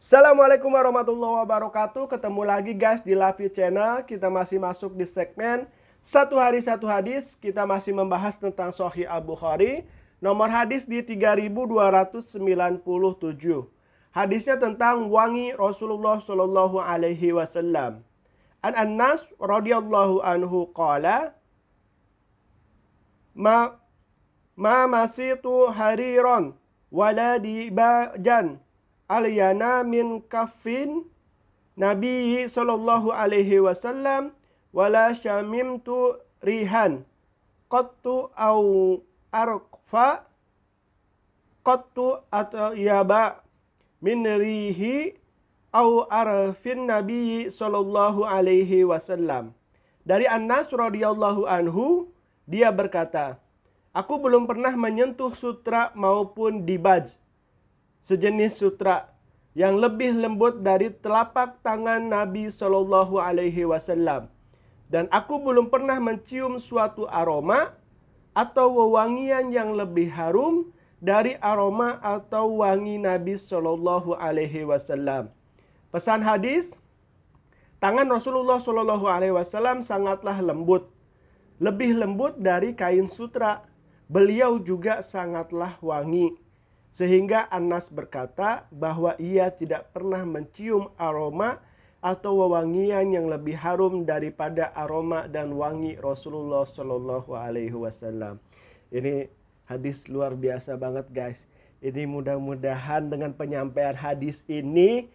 Assalamualaikum warahmatullahi wabarakatuh. Ketemu lagi guys di Lavi Channel. Kita masih masuk di segmen Satu Hari Satu Hadis. Kita masih membahas tentang Sahih Al-Bukhari. Nomor hadis di 3297. Hadisnya tentang wangi Rasulullah Shallallahu Alaihi Wasallam. An Anas radhiyallahu anhu qala ma masitu hariron wala dibajan alyana min kaffin Nabi sallallahu alaihi wasallam wala syamimtu rihan qattu au arqfa qattu atau yaba min rihi au arfin Nabi sallallahu alaihi wasallam. Dari Anas radhiyallahu anhu, dia berkata, aku belum pernah menyentuh sutra maupun dibaj, sejenis sutra yang lebih lembut dari telapak tangan Nabi Shallallahu Alaihi Wasallam, dan aku belum pernah mencium suatu aroma atau wewangian yang lebih harum dari aroma atau wangi Nabi Shallallahu Alaihi Wasallam. Pesan hadis, tangan Rasulullah Shallallahu Alaihi Wasallam sangatlah lembut, lebih lembut dari kain sutra. Beliau juga sangatlah wangi. Sehingga Anas berkata bahwa ia tidak pernah mencium aroma atau wewangian yang lebih harum daripada aroma dan wangi Rasulullah Shallallahu Alaihi Wasallam. Ini hadis luar biasa banget guys. Ini mudah-mudahan dengan penyampaian hadis ini,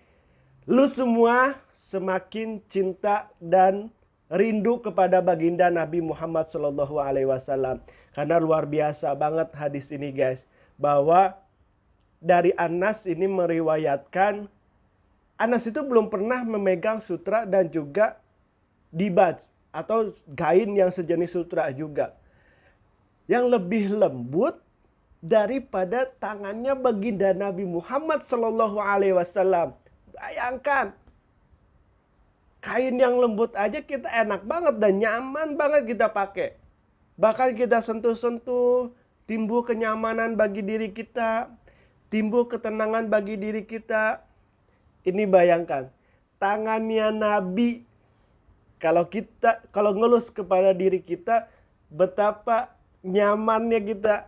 lu semua semakin cinta dan rindu kepada baginda Nabi Muhammad Shallallahu Alaihi Wasallam. Karena luar biasa banget hadis ini guys. Bahwa dari Anas ini meriwayatkan, Anas itu belum pernah memegang sutra dan juga dibaj atau kain yang sejenis sutra juga, yang lebih lembut daripada tangannya baginda Nabi Muhammad Shallallahu Alaihi Wasallam. Bayangkan, kain yang lembut aja kita enak banget dan nyaman banget kita pakai. Bahkan kita sentuh-sentuh, timbul kenyamanan bagi diri kita, timbul ketenangan bagi diri kita. Ini bayangkan, tangannya Nabi, kalau ngelus kepada diri kita, betapa nyamannya kita.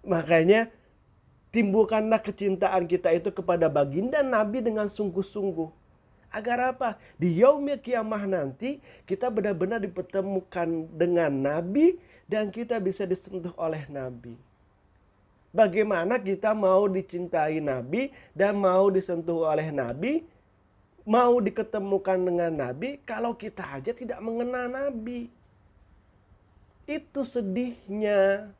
Makanya timbulkanlah kecintaan kita itu kepada baginda Nabi dengan sungguh-sungguh. Agar apa? Di yaumil kiamah nanti kita benar-benar dipertemukan dengan Nabi dan kita bisa disentuh oleh Nabi. Bagaimana kita mau dicintai Nabi dan mau disentuh oleh Nabi, mau diketemukan dengan Nabi, kalau kita aja tidak mengenal Nabi? Itu sedihnya.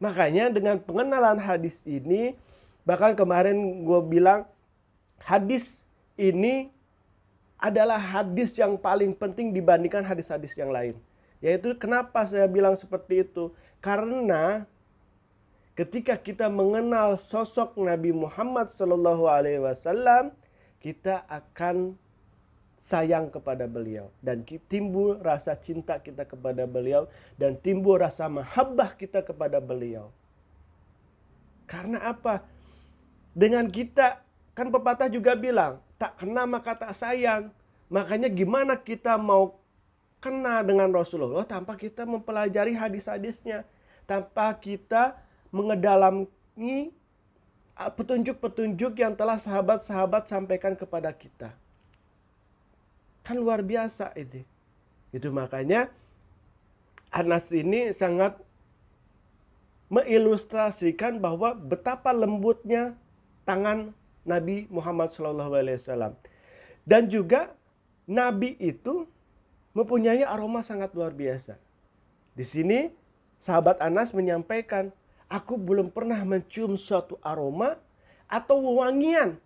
Makanya dengan pengenalan hadis ini, bahkan kemarin gue bilang hadis ini adalah hadis yang paling penting dibandingkan hadis-hadis yang lain. Yaitu kenapa saya bilang seperti itu? Karena ketika kita mengenal sosok Nabi Muhammad Shallallahu Alaihi Wasallam, kita akan sayang kepada beliau dan timbul rasa cinta kita kepada beliau dan timbul rasa mahabbah kita kepada beliau. Karena apa? Dengan kita, kan pepatah juga bilang, tak kena maka tak sayang. Makanya gimana kita mau kena dengan Rasulullah tanpa kita mempelajari hadis-hadisnya, tanpa kita mengedalami petunjuk-petunjuk yang telah sahabat-sahabat sampaikan kepada kita. Kan luar biasa ini. Itu makanya Anas ini sangat mengilustrasikan bahwa betapa lembutnya tangan Nabi Muhammad SAW. Dan juga Nabi itu mempunyai aroma sangat luar biasa. Di sini sahabat Anas menyampaikan, aku belum pernah mencium suatu aroma atau wewangian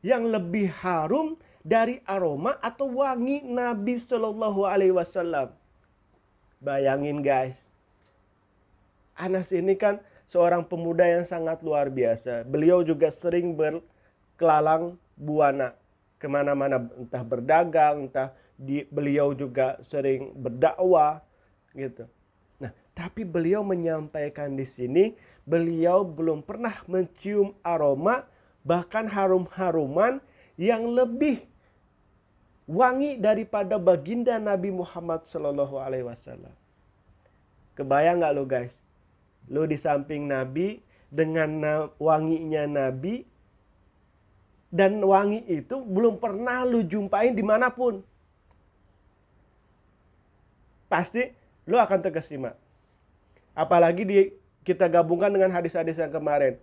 yang lebih harum dari aroma atau wangi Nabi Shallallahu Alaihi Wasallam. Bayangin guys, Anas ini kan seorang pemuda yang sangat luar biasa. Beliau juga sering berkelalang buana kemana-mana, entah berdagang, entah beliau juga sering berdakwah gitu. Nah, tapi beliau menyampaikan di sini, beliau belum pernah mencium aroma bahkan harum-haruman yang lebih wangi daripada baginda Nabi Muhammad Shallallahu Alaihi Wasallam. Kebayang nggak lo guys? Lo di samping Nabi dengan wanginya Nabi, dan wangi itu belum pernah lo jumpain dimanapun. Pasti lo akan terkesima. Apalagi kita gabungkan dengan hadis-hadis yang kemarin.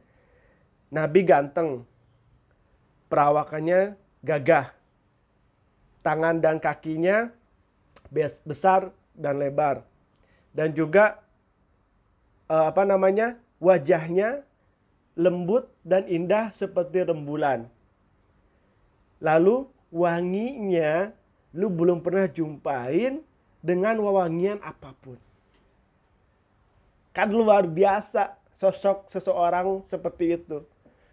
Nabi ganteng, perawakannya gagah, tangan dan kakinya besar dan lebar, dan juga wajahnya lembut dan indah seperti rembulan. Lalu wanginya lu belum pernah jumpain dengan wewangian apapun. Kan luar biasa sosok seseorang seperti itu.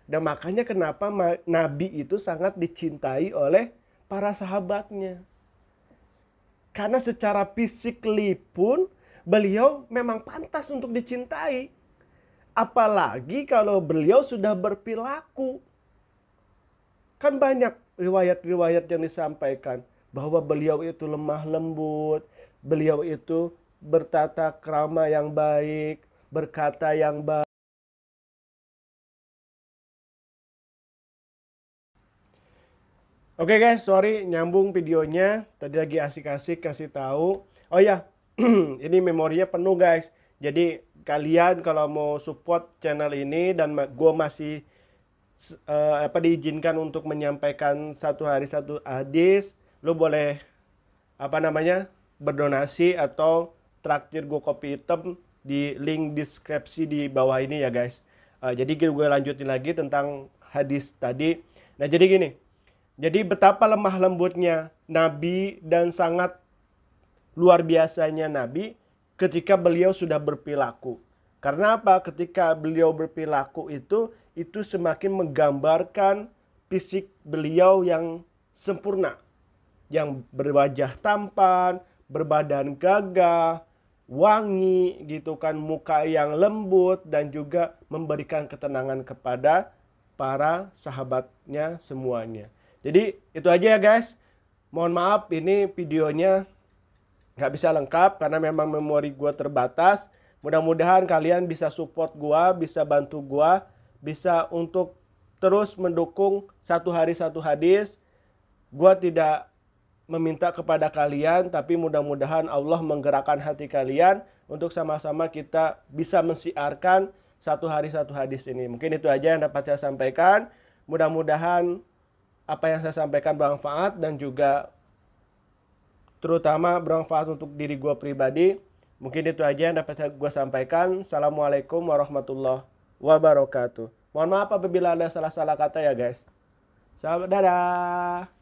Dan makanya kenapa Nabi itu sangat dicintai oleh para sahabatnya. Karena secara fisik pun beliau memang pantas untuk dicintai. Apalagi kalau beliau sudah berperilaku. Kan banyak riwayat-riwayat yang disampaikan bahwa beliau itu lemah lembut, beliau itu bertata krama yang baik, berkata yang baik. Oke guys, sorry nyambung videonya. Tadi lagi asik-asik kasih tahu. Oh ya, ini memorinya penuh guys. Jadi kalian kalau mau support channel ini dan gue masih diizinkan untuk menyampaikan satu hari satu hadis, lo boleh berdonasi atau traktir gue kopi hitam di link deskripsi di bawah ini ya guys. Jadi gue lanjutin lagi tentang hadis tadi. Nah jadi gini. Jadi betapa lemah lembutnya Nabi dan sangat luar biasanya Nabi ketika beliau sudah berperilaku. Karena apa? Ketika beliau berperilaku itu semakin menggambarkan fisik beliau yang sempurna. Yang berwajah tampan, berbadan gagah, wangi gitu kan, muka yang lembut, dan juga memberikan ketenangan kepada para sahabatnya semuanya. Jadi itu aja ya guys. Mohon maaf ini videonya nggak bisa lengkap karena memang memori gue terbatas. Mudah-mudahan kalian bisa support gue, bisa bantu gue, bisa untuk terus mendukung satu hari satu hadis. Gue tidak meminta kepada kalian, tapi mudah-mudahan Allah menggerakkan hati kalian untuk sama-sama kita bisa mensiarkan satu hari satu hadis ini. Mungkin itu aja yang dapat saya sampaikan. Mudah-mudahan apa yang saya sampaikan bermanfaat dan juga terutama bermanfaat untuk diri gue pribadi. Mungkin itu aja yang dapat gue sampaikan. Assalamualaikum warahmatullahi wabarakatuh. Mohon maaf apabila ada salah-salah kata ya guys. Dadah.